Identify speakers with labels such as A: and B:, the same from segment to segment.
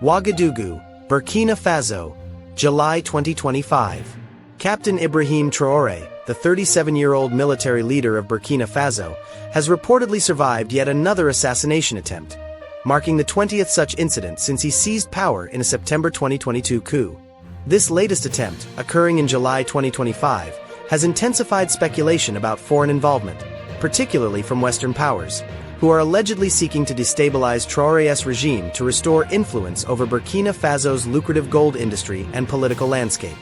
A: Ouagadougou, Burkina Faso, July 2025. Captain Ibrahim Traoré, the 37-year-old military leader of Burkina Faso, has reportedly survived yet another assassination attempt, marking the 20th such incident since he seized power in a September 2022 coup. This latest attempt, occurring in July 2025, has intensified speculation about foreign involvement, particularly from Western powers, who are allegedly seeking to destabilize Traoré's regime to restore influence over Burkina Faso's lucrative gold industry and political landscape.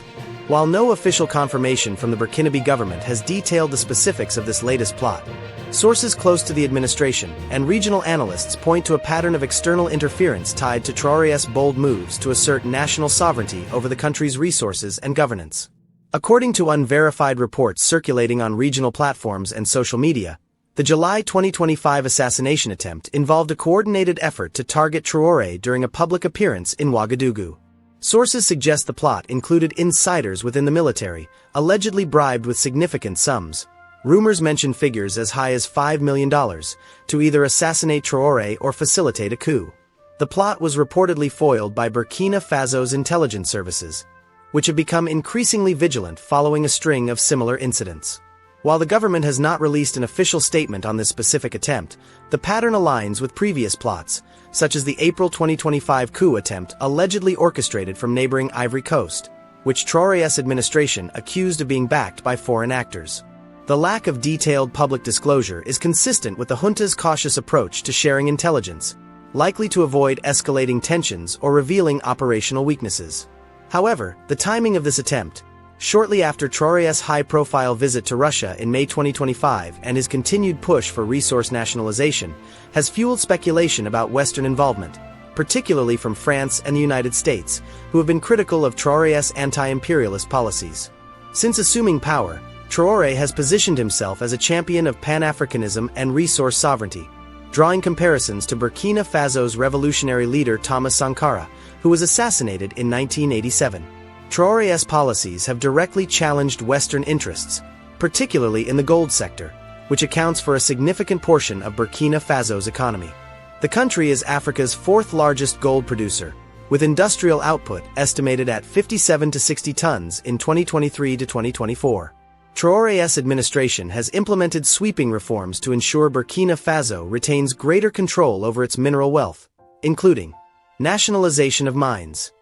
A: While no official confirmation from the Burkinabe government has detailed the specifics of this latest plot, sources close to the administration and regional analysts point to a pattern of external interference tied to Traoré's bold moves to assert national sovereignty over the country's resources and governance. According to unverified reports circulating on regional platforms and social media, the July 2025 assassination attempt involved a coordinated effort to target Traoré during a public appearance in Ouagadougou. Sources suggest the plot included insiders within the military, allegedly bribed with significant sums. Rumors mention figures as high as $5 million to either assassinate Traoré or facilitate a coup. The plot was reportedly foiled by Burkina Faso's intelligence services, which have become increasingly vigilant following a string of similar incidents. While the government has not released an official statement on this specific attempt, the pattern aligns with previous plots, such as the April 2025 coup attempt allegedly orchestrated from neighboring Ivory Coast, which Traoré's administration accused of being backed by foreign actors. The lack of detailed public disclosure is consistent with the junta's cautious approach to sharing intelligence, likely to avoid escalating tensions or revealing operational weaknesses. However, the timing of this attempt, shortly after Traoré's high-profile visit to Russia in May 2025 and his continued push for resource nationalization, has fueled speculation about Western involvement, particularly from France and the United States, who have been critical of Traoré's anti-imperialist policies. Since assuming power, Traoré has positioned himself as a champion of Pan-Africanism and resource sovereignty, drawing comparisons to Burkina Faso's revolutionary leader Thomas Sankara, who was assassinated in 1987. Traoré's policies have directly challenged Western interests, particularly in the gold sector, which accounts for a significant portion of Burkina Faso's economy. The country is Africa's fourth-largest gold producer, with industrial output estimated at 57 to 60 tons in 2023 to 2024. Traoré's administration has implemented sweeping reforms to ensure Burkina Faso retains greater control over its mineral wealth, including nationalization of mines.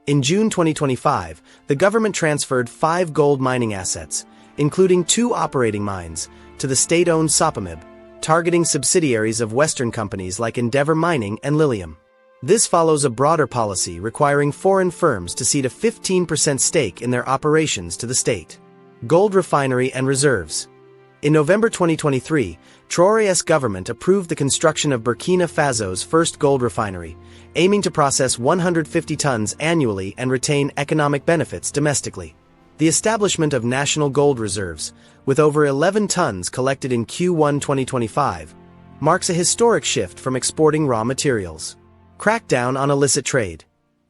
A: In June 2025, the government transferred 5 gold mining assets, including 2 operating mines, to the state-owned Sopamib, targeting subsidiaries of Western companies like Endeavour Mining and Lilium. This follows a broader policy requiring foreign firms to cede a 15% stake in their operations to the state. Gold refinery and reserves. In November 2023, Traoré's government approved the construction of Burkina Faso's first gold refinery, aiming to process 150 tons annually and retain economic benefits domestically. The establishment of national gold reserves, with over 11 tons collected in Q1 2025, marks a historic shift from exporting raw materials. Crackdown on illicit trade.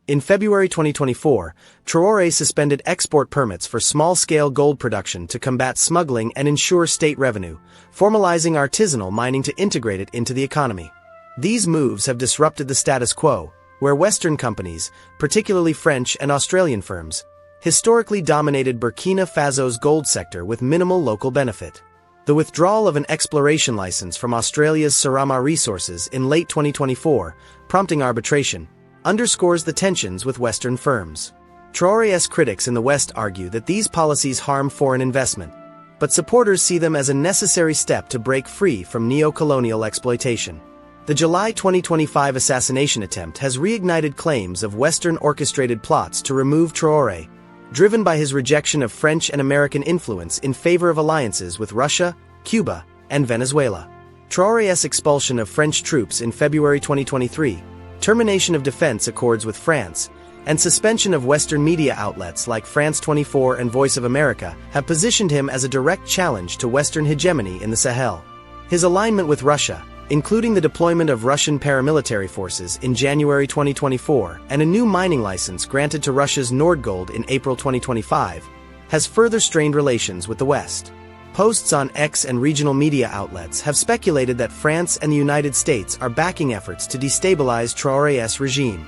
A: In February 2024, Traoré suspended export permits for small-scale gold production to combat smuggling and ensure state revenue, formalizing artisanal mining to integrate it into the economy. These moves have disrupted the status quo, where Western companies, particularly French and Australian firms, historically dominated Burkina Faso's gold sector with minimal local benefit. The withdrawal of an exploration license from Australia's Sarama Resources in late 2024, prompting arbitration, underscores the tensions with Western firms. Traoré's critics in the West argue that these policies harm foreign investment, but supporters see them as a necessary step to break free from neo-colonial exploitation. The July 2025 assassination attempt has reignited claims of Western-orchestrated plots to remove Traoré, driven by his rejection of French and American influence in favor of alliances with Russia, Cuba, and Venezuela. Traoré's expulsion of French troops in February 2023, termination of defense accords with France, and suspension of Western media outlets like France 24 and Voice of America have positioned him as a direct challenge to Western hegemony in the Sahel. His alignment with Russia, including the deployment of Russian paramilitary forces in January 2024 and a new mining license granted to Russia's Nordgold in April 2025, has further strained relations with the West. Posts on X and regional media outlets have speculated that France and the United States are backing efforts to destabilize Traoré's regime.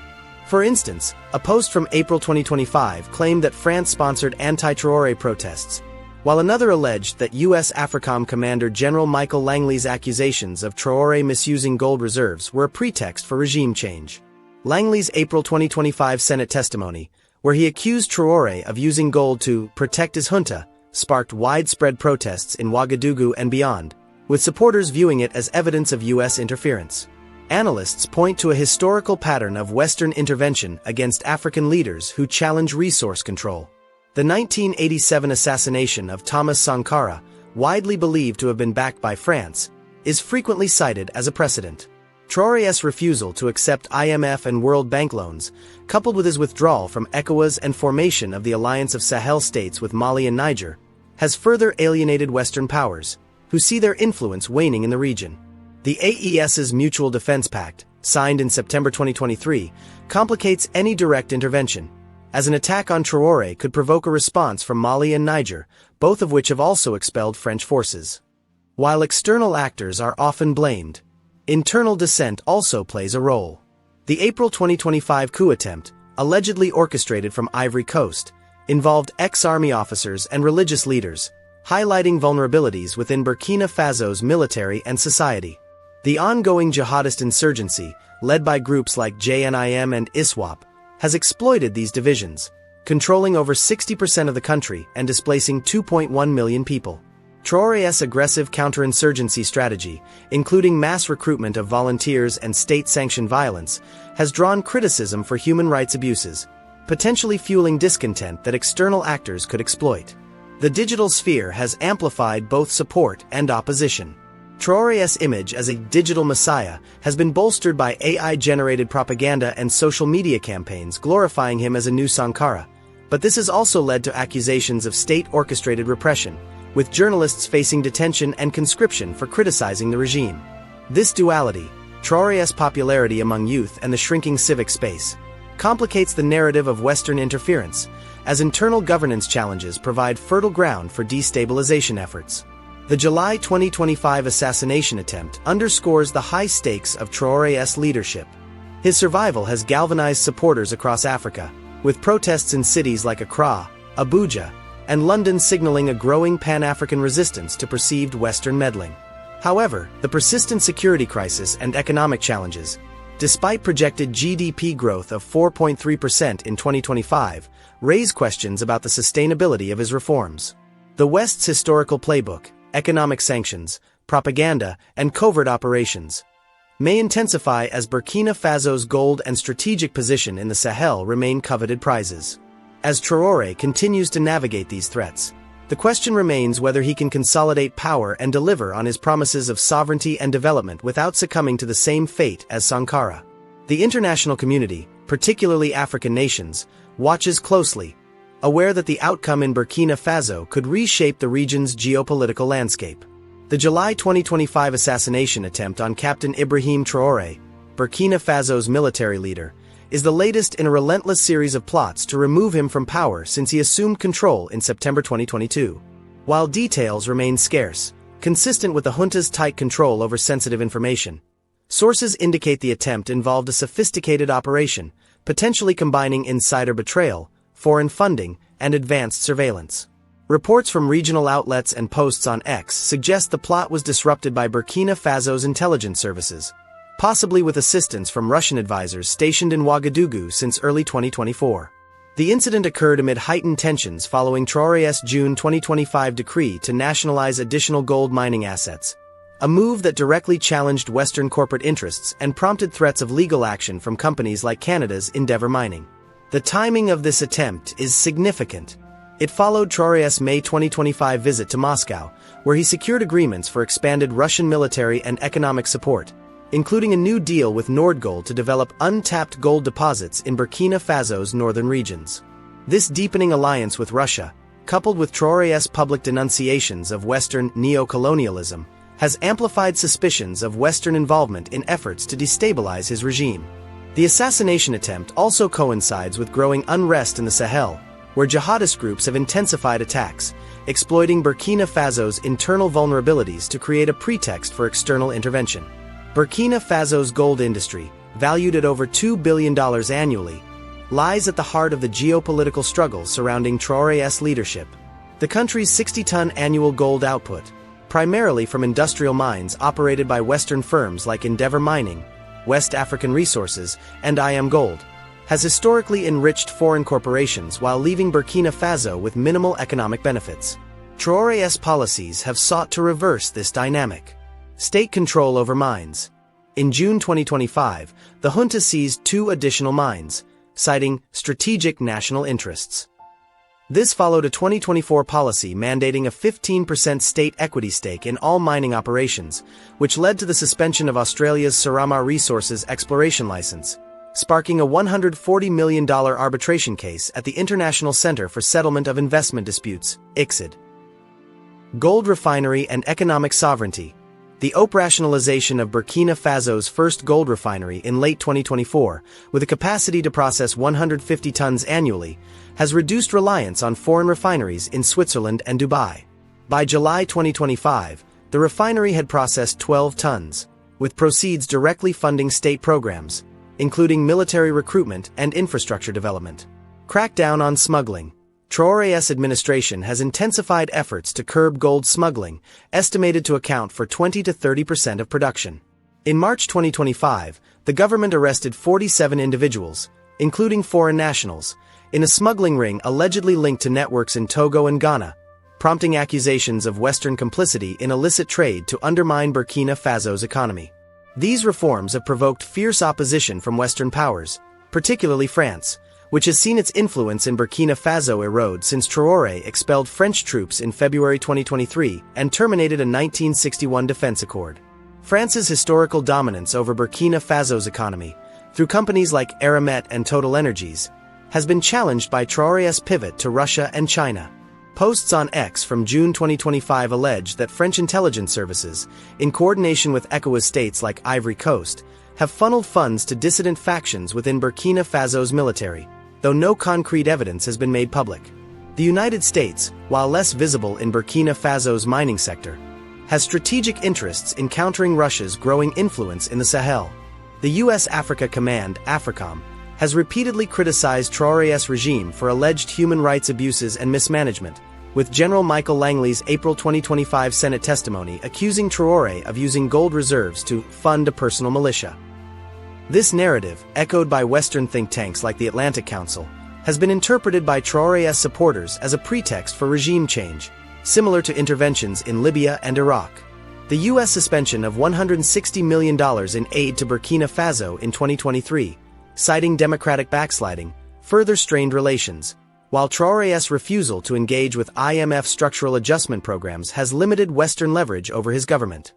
A: For instance, a post from April 2025 claimed that France sponsored anti-Traoré protests, while another alleged that U.S. AFRICOM Commander General Michael Langley's accusations of Traoré misusing gold reserves were a pretext for regime change. Langley's April 2025 Senate testimony, where he accused Traoré of using gold to protect his junta, sparked widespread protests in Ouagadougou and beyond, with supporters viewing it as evidence of U.S. interference. Analysts point to a historical pattern of Western intervention against African leaders who challenge resource control. The 1987 assassination of Thomas Sankara, widely believed to have been backed by France, is frequently cited as a precedent. Traoré's refusal to accept IMF and World Bank loans, coupled with his withdrawal from ECOWAS and formation of the Alliance of Sahel states with Mali and Niger, has further alienated Western powers, who see their influence waning in the region. The AES's Mutual Defense Pact, signed in September 2023, complicates any direct intervention, as an attack on Traoré could provoke a response from Mali and Niger, both of which have also expelled French forces. While external actors are often blamed, internal dissent also plays a role. The April 2025 coup attempt, allegedly orchestrated from Ivory Coast, involved ex-army officers and religious leaders, highlighting vulnerabilities within Burkina Faso's military and society. The ongoing jihadist insurgency, led by groups like JNIM and ISWAP, has exploited these divisions, controlling over 60% of the country and displacing 2.1 million people. Traoré's aggressive counterinsurgency strategy, including mass recruitment of volunteers and state-sanctioned violence, has drawn criticism for human rights abuses, potentially fueling discontent that external actors could exploit. The digital sphere has amplified both support and opposition. Traoré's image as a digital messiah has been bolstered by AI-generated propaganda and social media campaigns glorifying him as a new Sankara, but this has also led to accusations of state-orchestrated repression, with journalists facing detention and conscription for criticizing the regime. This duality, Traoré's popularity among youth and the shrinking civic space, complicates the narrative of Western interference, as internal governance challenges provide fertile ground for destabilization efforts. The July 2025 assassination attempt underscores the high stakes of Traoré's leadership. His survival has galvanized supporters across Africa, with protests in cities like Accra, Abuja, and London signaling a growing Pan-African resistance to perceived Western meddling. However, the persistent security crisis and economic challenges, despite projected GDP growth of 4.3% in 2025, raise questions about the sustainability of his reforms. The West's historical playbook, economic sanctions, propaganda, and covert operations, may intensify as Burkina Faso's gold and strategic position in the Sahel remain coveted prizes. As Traoré continues to navigate these threats, the question remains whether he can consolidate power and deliver on his promises of sovereignty and development without succumbing to the same fate as Sankara. The international community, particularly African nations, watches closely, aware that the outcome in Burkina Faso could reshape the region's geopolitical landscape. The July 2025 assassination attempt on Captain Ibrahim Traoré, Burkina Faso's military leader, is the latest in a relentless series of plots to remove him from power since he assumed control in September 2022. While details remain scarce, consistent with the junta's tight control over sensitive information, sources indicate the attempt involved a sophisticated operation, potentially combining insider betrayal, foreign funding, and advanced surveillance. Reports from regional outlets and posts on X suggest the plot was disrupted by Burkina Faso's intelligence services, possibly with assistance from Russian advisors stationed in Ouagadougou since early 2024. The incident occurred amid heightened tensions following Traoré's June 2025 decree to nationalize additional gold mining assets, a move that directly challenged Western corporate interests and prompted threats of legal action from companies like Canada's Endeavour Mining. The timing of this attempt is significant. It followed Traoré's May 2025 visit to Moscow, where he secured agreements for expanded Russian military and economic support, including a new deal with Nordgold to develop untapped gold deposits in Burkina Faso's northern regions. This deepening alliance with Russia, coupled with Traoré's public denunciations of Western neo-colonialism, has amplified suspicions of Western involvement in efforts to destabilize his regime. The assassination attempt also coincides with growing unrest in the Sahel, where jihadist groups have intensified attacks, exploiting Burkina Faso's internal vulnerabilities to create a pretext for external intervention. Burkina Faso's gold industry, valued at over $2 billion annually, lies at the heart of the geopolitical struggles surrounding Traoré's leadership. The country's 60-ton annual gold output, primarily from industrial mines operated by Western firms like Endeavour Mining, West African Resources, and IM Gold, has historically enriched foreign corporations while leaving Burkina Faso with minimal economic benefits. Traoré's policies have sought to reverse this dynamic. State control over mines. In June 2025, the junta seized 2 additional mines, citing strategic national interests. This followed a 2024 policy mandating a 15% state equity stake in all mining operations, which led to the suspension of Australia's Surama Resources exploration license, sparking a $140 million arbitration case at the International Center for Settlement of Investment Disputes, ICSID. Gold refinery and economic sovereignty. The operationalization of Burkina Faso's first gold refinery in late 2024, with a capacity to process 150 tons annually, has reduced reliance on foreign refineries in Switzerland and Dubai. By July 2025, the refinery had processed 12 tons, with proceeds directly funding state programs, including military recruitment and infrastructure development. Crackdown on smuggling. Traoré's administration has intensified efforts to curb gold smuggling, estimated to account for 20 to 30% of production. In March 2025, the government arrested 47 individuals, including foreign nationals, in a smuggling ring allegedly linked to networks in Togo and Ghana, prompting accusations of Western complicity in illicit trade to undermine Burkina Faso's economy. These reforms have provoked fierce opposition from Western powers, particularly France, which has seen its influence in Burkina Faso erode since Traoré expelled French troops in February 2023 and terminated a 1961 defense accord. France's historical dominance over Burkina Faso's economy, through companies like Aramet and Total Energies, has been challenged by Traoré's pivot to Russia and China. Posts on X from June 2025 allege that French intelligence services, in coordination with ECOWAS states like Ivory Coast, have funneled funds to dissident factions within Burkina Faso's military, though no concrete evidence has been made public. The United States, while less visible in Burkina Faso's mining sector, has strategic interests in countering Russia's growing influence in the Sahel. The U.S. Africa Command, AFRICOM, has repeatedly criticized Traoré's regime for alleged human rights abuses and mismanagement, with General Michael Langley's April 2025 Senate testimony accusing Traoré of using gold reserves to fund a personal militia. This narrative, echoed by Western think tanks like the Atlantic Council, has been interpreted by Traoré's supporters as a pretext for regime change, similar to interventions in Libya and Iraq. The U.S. suspension of $160 million in aid to Burkina Faso in 2023, citing democratic backsliding, further strained relations, while Traoré's refusal to engage with IMF structural adjustment programs has limited Western leverage over his government.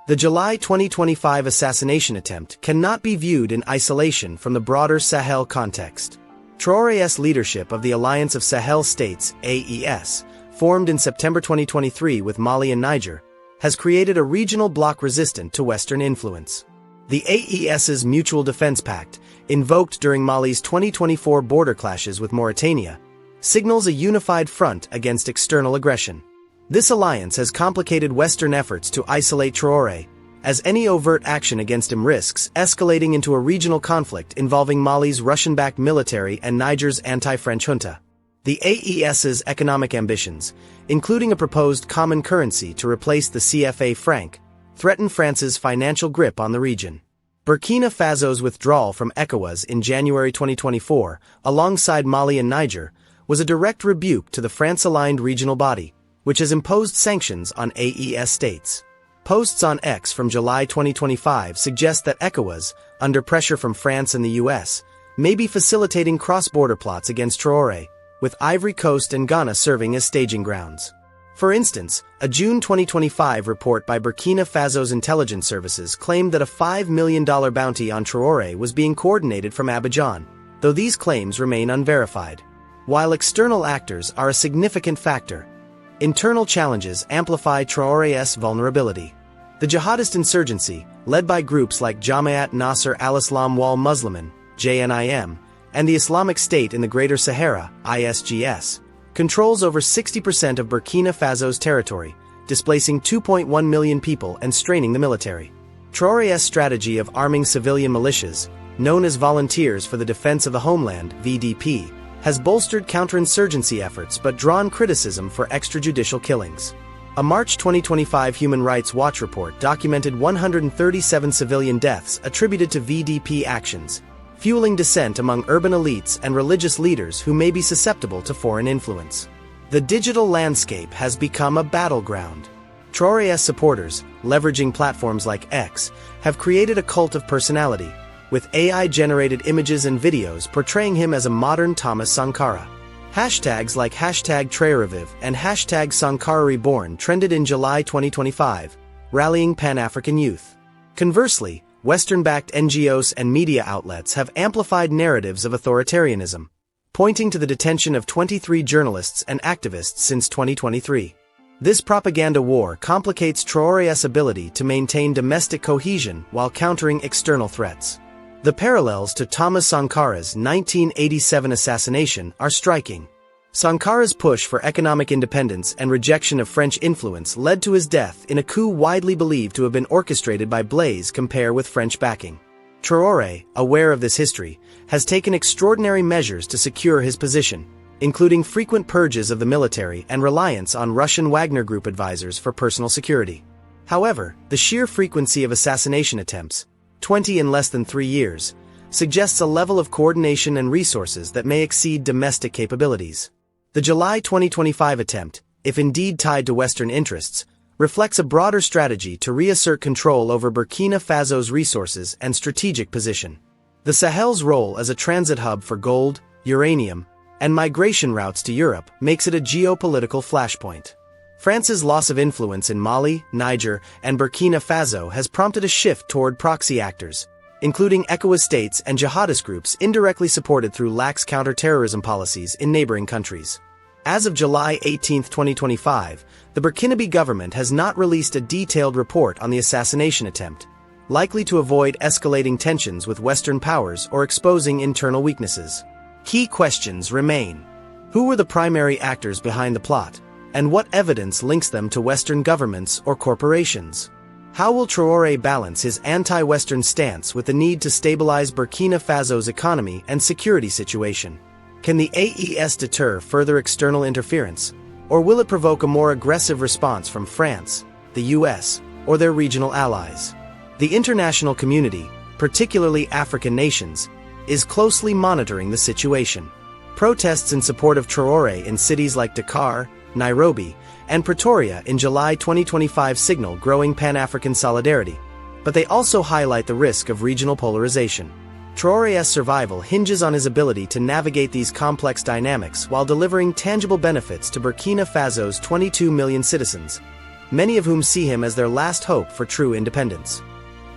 A: The July 2025 assassination attempt cannot be viewed in isolation from the broader Sahel context. Traoré's leadership of the Alliance of Sahel States, AES, formed in September 2023 with Mali and Niger, has created a regional bloc resistant to Western influence. The AES's Mutual Defense Pact, invoked during Mali's 2024 border clashes with Mauritania, signals a unified front against external aggression. This alliance has complicated Western efforts to isolate Traoré, as any overt action against him risks escalating into a regional conflict involving Mali's Russian-backed military and Niger's anti-French junta. The AES's economic ambitions, including a proposed common currency to replace the CFA franc, threaten France's financial grip on the region. Burkina Faso's withdrawal from ECOWAS in January 2024, alongside Mali and Niger, was a direct rebuke to the France-aligned regional body, which has imposed sanctions on AES states. Posts on X from July 2025 suggest that ECOWAS, under pressure from France and the US, may be facilitating cross-border plots against Traoré, with Ivory Coast and Ghana serving as staging grounds. For instance, a June 2025 report by Burkina Faso's intelligence services claimed that a $5 million bounty on Traoré was being coordinated from Abidjan, though these claims remain unverified. While external actors are a significant factor, internal challenges amplify Traoré's vulnerability. The jihadist insurgency, led by groups like Jamaat Nasser al-Islam wal Muslimin, JNIM, and the Islamic State in the Greater Sahara, ISGS, controls over 60% of Burkina Faso's territory, displacing 2.1 million people and straining the military. Traoré's strategy of arming civilian militias, known as Volunteers for the Defense of the Homeland (VDP), has bolstered counterinsurgency efforts but drawn criticism for extrajudicial killings. A March 2025 Human Rights Watch report documented 137 civilian deaths attributed to VDP actions, fueling dissent among urban elites and religious leaders who may be susceptible to foreign influence. The digital landscape has become a battleground. Traoré's supporters, leveraging platforms like X, have created a cult of personality, with AI-generated images and videos portraying him as a modern Thomas Sankara. Hashtags like #TraoréVive and #SankaraReborn trended in July 2025, rallying Pan-African youth. Conversely, Western-backed NGOs and media outlets have amplified narratives of authoritarianism, pointing to the detention of 23 journalists and activists since 2023. This propaganda war complicates Traoré's ability to maintain domestic cohesion while countering external threats. The parallels to Thomas Sankara's 1987 assassination are striking. Sankara's push for economic independence and rejection of French influence led to his death in a coup widely believed to have been orchestrated by Blaise Compaoré with French backing. Traoré, aware of this history, has taken extraordinary measures to secure his position, including frequent purges of the military and reliance on Russian Wagner Group advisors for personal security. However, the sheer frequency of assassination attempts, 20 in less than 3 years, suggests a level of coordination and resources that may exceed domestic capabilities. The July 2025 attempt, if indeed tied to Western interests, reflects a broader strategy to reassert control over Burkina Faso's resources and strategic position. The Sahel's role as a transit hub for gold, uranium, and migration routes to Europe makes it a geopolitical flashpoint. France's loss of influence in Mali, Niger, and Burkina Faso has prompted a shift toward proxy actors, including ECOWAS states and jihadist groups indirectly supported through lax counterterrorism policies in neighboring countries. As of July 18, 2025, the Burkinabe government has not released a detailed report on the assassination attempt, likely to avoid escalating tensions with Western powers or exposing internal weaknesses. Key questions remain. Who were the primary actors behind the plot, and what evidence links them to Western governments or corporations? How will Traoré balance his anti-Western stance with the need to stabilize Burkina Faso's economy and security situation? Can the AES deter further external interference, or will it provoke a more aggressive response from France, the US, or their regional allies? The international community, particularly African nations, is closely monitoring the situation. Protests in support of Traoré in cities like Dakar, Nairobi, and Pretoria in July 2025 signal growing Pan-African solidarity, but they also highlight the risk of regional polarization. Traoré's survival hinges on his ability to navigate these complex dynamics while delivering tangible benefits to Burkina Faso's 22 million citizens, many of whom see him as their last hope for true independence.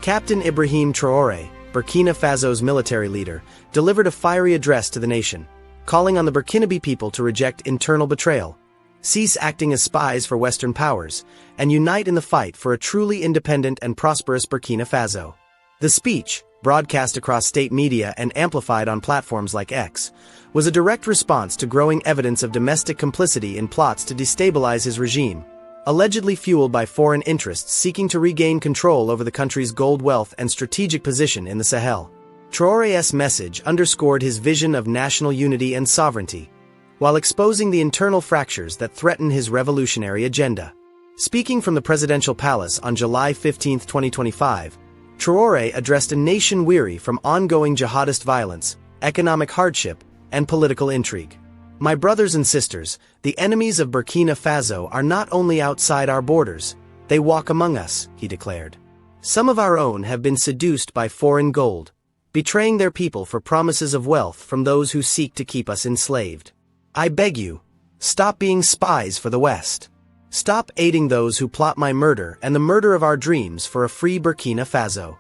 A: Captain Ibrahim Traoré, Burkina Faso's military leader, delivered a fiery address to the nation, calling on the Burkinabe people to reject internal betrayal, cease acting as spies for Western powers, and unite in the fight for a truly independent and prosperous Burkina Faso. The speech, broadcast across state media and amplified on platforms like X, was a direct response to growing evidence of domestic complicity in plots to destabilize his regime, allegedly fueled by foreign interests seeking to regain control over the country's gold wealth and strategic position in the Sahel. Traoré's message underscored his vision of national unity and sovereignty, while exposing the internal fractures that threaten his revolutionary agenda. Speaking from the presidential palace on July 15, 2025, Traoré addressed a nation weary from ongoing jihadist violence, economic hardship, and political intrigue. My brothers and sisters, the enemies of Burkina Faso are not only outside our borders, they walk among us, he declared. Some of our own have been seduced by foreign gold, betraying their people for promises of wealth from those who seek to keep us enslaved. I beg you, stop being spies for the West. Stop aiding those who plot my murder and the murder of our dreams for a free Burkina Faso.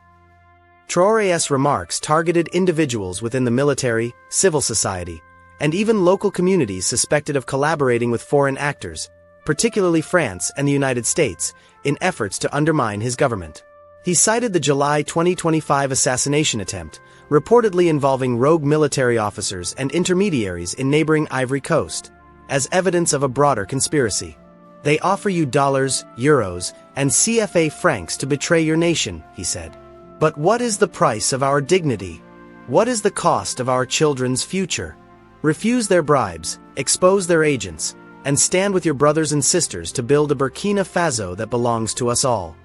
A: Traoré's remarks targeted individuals within the military, civil society, and even local communities suspected of collaborating with foreign actors, particularly France and the United States, in efforts to undermine his government. He cited the July 2025 assassination attempt, reportedly involving rogue military officers and intermediaries in neighboring Ivory Coast, as evidence of a broader conspiracy. They offer you dollars, euros, and CFA francs to betray your nation, he said. But what is the price of our dignity? What is the cost of our children's future? Refuse their bribes, expose their agents, and stand with your brothers and sisters to build a Burkina Faso that belongs to us all.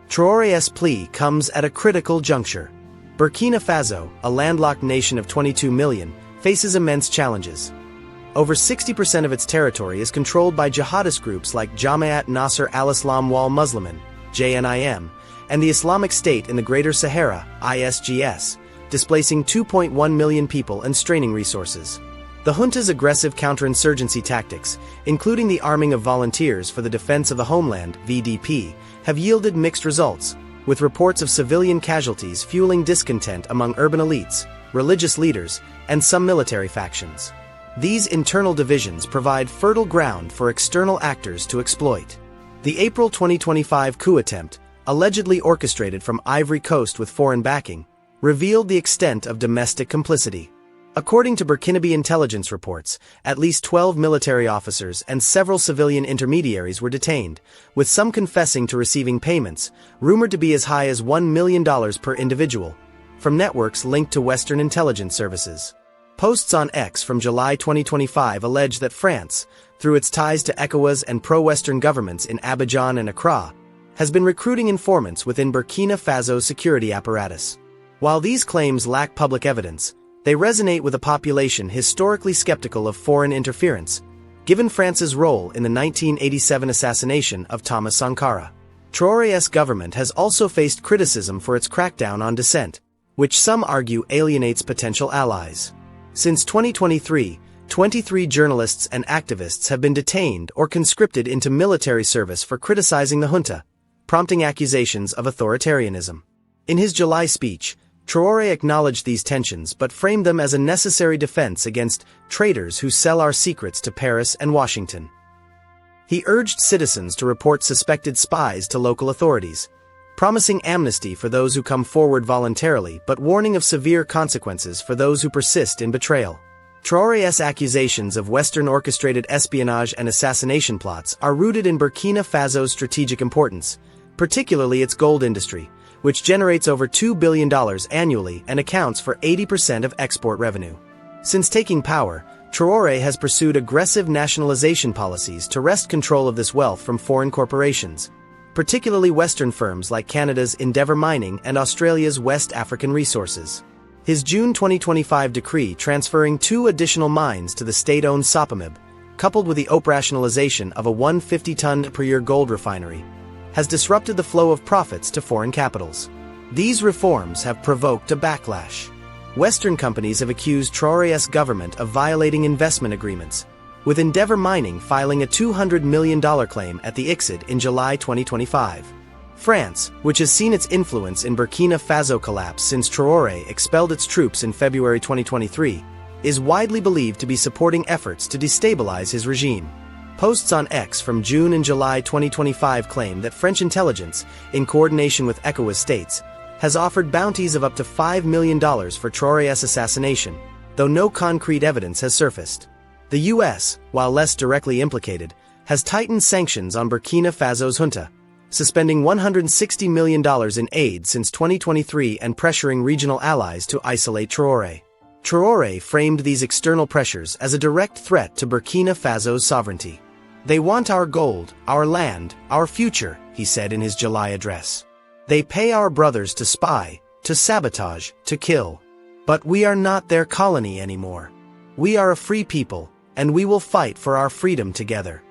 A: Traoré's plea comes at a critical juncture. Burkina Faso, a landlocked nation of 22 million, faces immense challenges. Over 60% of its territory is controlled by jihadist groups like Jamaat Nasr al-Islam wal Muslimin, JNIM, and the Islamic State in the Greater Sahara, ISGS, displacing 2.1 million people and straining resources. The junta's aggressive counterinsurgency tactics, including the arming of volunteers for the defense of the homeland, VDP, have yielded mixed results, with reports of civilian casualties fueling discontent among urban elites, religious leaders, and some military factions. These internal divisions provide fertile ground for external actors to exploit. The April 2025 coup attempt, allegedly orchestrated from Ivory Coast with foreign backing, revealed the extent of domestic complicity. According to Burkinabe intelligence reports, at least 12 military officers and several civilian intermediaries were detained, with some confessing to receiving payments, rumored to be as high as $1 million per individual, from networks linked to Western intelligence services. Posts on X from July 2025 allege that France, through its ties to ECOWAS and pro-Western governments in Abidjan and Accra, has been recruiting informants within Burkina Faso's security apparatus. While these claims lack public evidence, they resonate with a population historically skeptical of foreign interference, given France's role in the 1987 assassination of Thomas Sankara. Traoré's government has also faced criticism for its crackdown on dissent, which some argue alienates potential allies. Since 2023, 23 journalists and activists have been detained or conscripted into military service for criticizing the junta, prompting accusations of authoritarianism. In his July speech, Traoré acknowledged these tensions but framed them as a necessary defense against traitors who sell our secrets to Paris and Washington. He urged citizens to report suspected spies to local authorities, promising amnesty for those who come forward voluntarily but warning of severe consequences for those who persist in betrayal. Traoré's accusations of Western-orchestrated espionage and assassination plots are rooted in Burkina Faso's strategic importance, particularly its gold industry, which generates over $2 billion annually and accounts for 80% of export revenue. Since taking power, Traoré has pursued aggressive nationalization policies to wrest control of this wealth from foreign corporations, particularly Western firms like Canada's Endeavour Mining and Australia's West African Resources. His June 2025 decree transferring 2 additional mines to the state-owned Sopamib, coupled with the operationalization of a 150-ton-per-year gold refinery, has disrupted the flow of profits to foreign capitals. These reforms have provoked a backlash. Western companies have accused Traoré's government of violating investment agreements, with Endeavour Mining filing a $200 million claim at the ICSID in July 2025. France, which has seen its influence in Burkina Faso collapse since Traoré expelled its troops in February 2023, is widely believed to be supporting efforts to destabilize his regime. Posts on X from June and July 2025 claim that French intelligence, in coordination with ECOWAS states, has offered bounties of up to $5 million for Traoré's assassination, though no concrete evidence has surfaced. The U.S., while less directly implicated, has tightened sanctions on Burkina Faso's junta, suspending $160 million in aid since 2023 and pressuring regional allies to isolate Traoré. Traoré framed these external pressures as a direct threat to Burkina Faso's sovereignty. "They want our gold, our land, our future," he said in his July address. "They pay our brothers to spy, to sabotage, to kill. But we are not their colony anymore. We are a free people, and we will fight for our freedom together."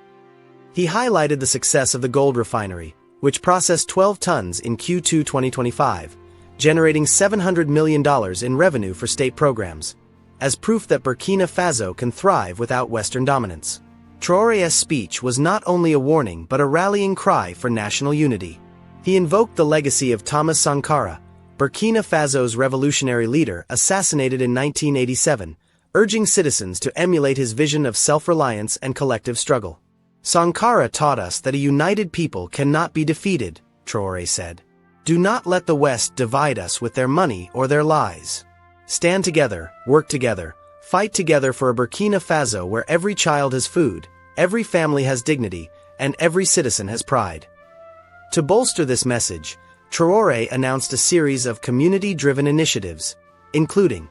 A: He highlighted the success of the gold refinery, which processed 12 tons in Q2 2025, generating $700 million in revenue for state programs, as proof that Burkina Faso can thrive without Western dominance. Traoré's speech was not only a warning but a rallying cry for national unity. He invoked the legacy of Thomas Sankara, Burkina Faso's revolutionary leader assassinated in 1987, urging citizens to emulate his vision of self-reliance and collective struggle. "Sankara taught us that a united people cannot be defeated," Traoré said. "Do not let the West divide us with their money or their lies. Stand together, work together, fight together for a Burkina Faso where every child has food, every family has dignity, and every citizen has pride." To bolster this message, Traoré announced a series of community-driven initiatives. including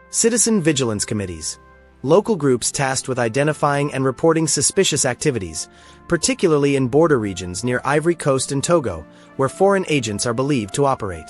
A: citizen vigilance committees, local groups tasked with identifying and reporting suspicious activities, particularly in border regions near Ivory Coast and Togo, where foreign agents are believed to operate.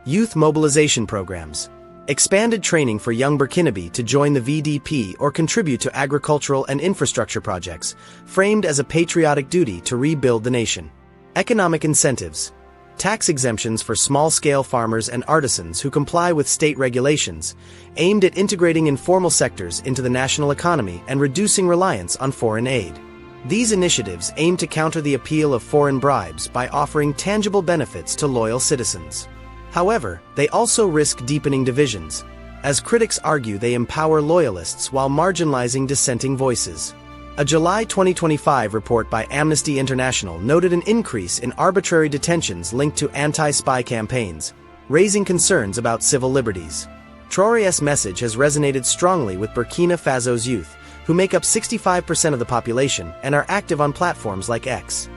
A: Youth mobilization programs. Expanded training for young Burkinabe to join the VDP or contribute to agricultural and infrastructure projects, framed as a patriotic duty to rebuild the nation. Economic incentives. Tax exemptions for small-scale farmers and artisans who comply with state regulations, aimed at integrating informal sectors into the national economy and reducing reliance on foreign aid. These initiatives aim to counter the appeal of foreign bribes by offering tangible benefits to loyal citizens. However, they also risk deepening divisions. As critics argue, they empower loyalists while marginalizing dissenting voices. A July 2025 report by Amnesty International noted an increase in arbitrary detentions linked to anti-spy campaigns, raising concerns about civil liberties. Traoré's message has resonated strongly with Burkina Faso's youth, who make up 65% of the population and are active on platforms like X.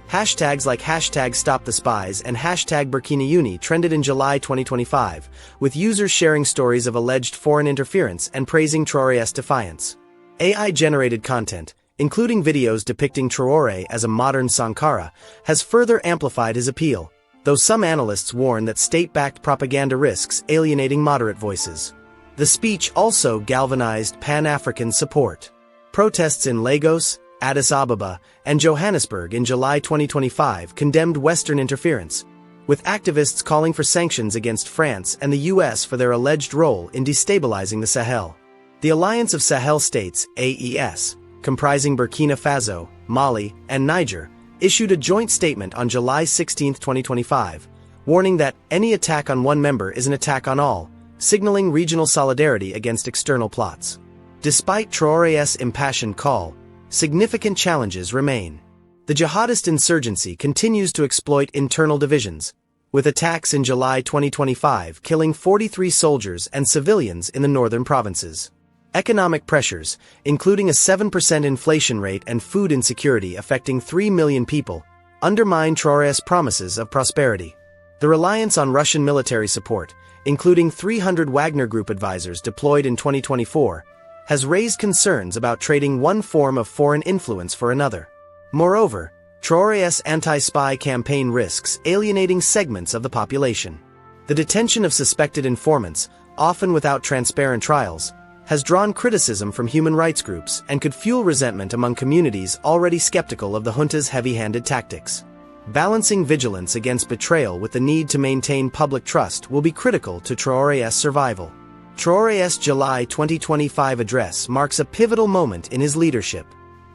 A: Hashtags like #StopTheSpies and #BurkinaUni trended in July 2025, with users sharing stories of alleged foreign interference and praising Traoré's defiance. AI-generated content, including videos depicting Traoré as a modern Sankara, has further amplified his appeal, though some analysts warn that state-backed propaganda risks alienating moderate voices. The speech also galvanized Pan-African support. Protests in Lagos, Addis Ababa, and Johannesburg in July 2025 condemned Western interference, with activists calling for sanctions against France and the US for their alleged role in destabilizing the Sahel. The Alliance of Sahel States, AES, comprising Burkina Faso, Mali, and Niger, issued a joint statement on July 16, 2025, warning that any attack on one member is an attack on all, signaling regional solidarity against external plots. Despite Traoré's impassioned call, significant challenges remain. The jihadist insurgency continues to exploit internal divisions, with attacks in July 2025 killing 43 soldiers and civilians in the northern provinces. Economic pressures, including a 7% inflation rate and food insecurity affecting 3 million people, undermine Traoré's promises of prosperity. The reliance on Russian military support, including 300 Wagner Group advisors deployed in 2024, has raised concerns about trading one form of foreign influence for another. Moreover, Traoré's anti-spy campaign risks alienating segments of the population. The detention of suspected informants, often without transparent trials, has drawn criticism from human rights groups and could fuel resentment among communities already skeptical of the junta's heavy-handed tactics. Balancing vigilance against betrayal with the need to maintain public trust will be critical to Traoré's survival. Traoré's July 2025 address marks a pivotal moment in his leadership.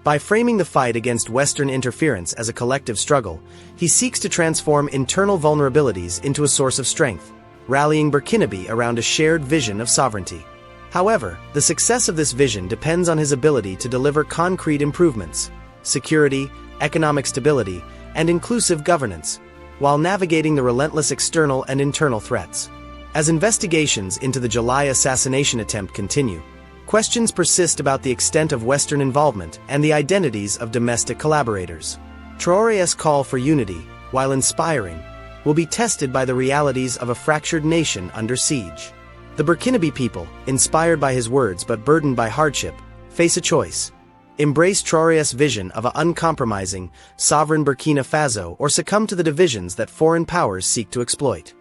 A: By framing the fight against Western interference as a collective struggle, he seeks to transform internal vulnerabilities into a source of strength, rallying Burkinabe around a shared vision of sovereignty. However, the success of this vision depends on his ability to deliver concrete improvements, security, economic stability, and inclusive governance, while navigating the relentless external and internal threats. As investigations into the July assassination attempt continue, questions persist about the extent of Western involvement and the identities of domestic collaborators. Traoré's call for unity, while inspiring, will be tested by the realities of a fractured nation under siege. The Burkinabe people, inspired by his words but burdened by hardship, face a choice: embrace Traoré's vision of an uncompromising, sovereign Burkina Faso or succumb to the divisions that foreign powers seek to exploit.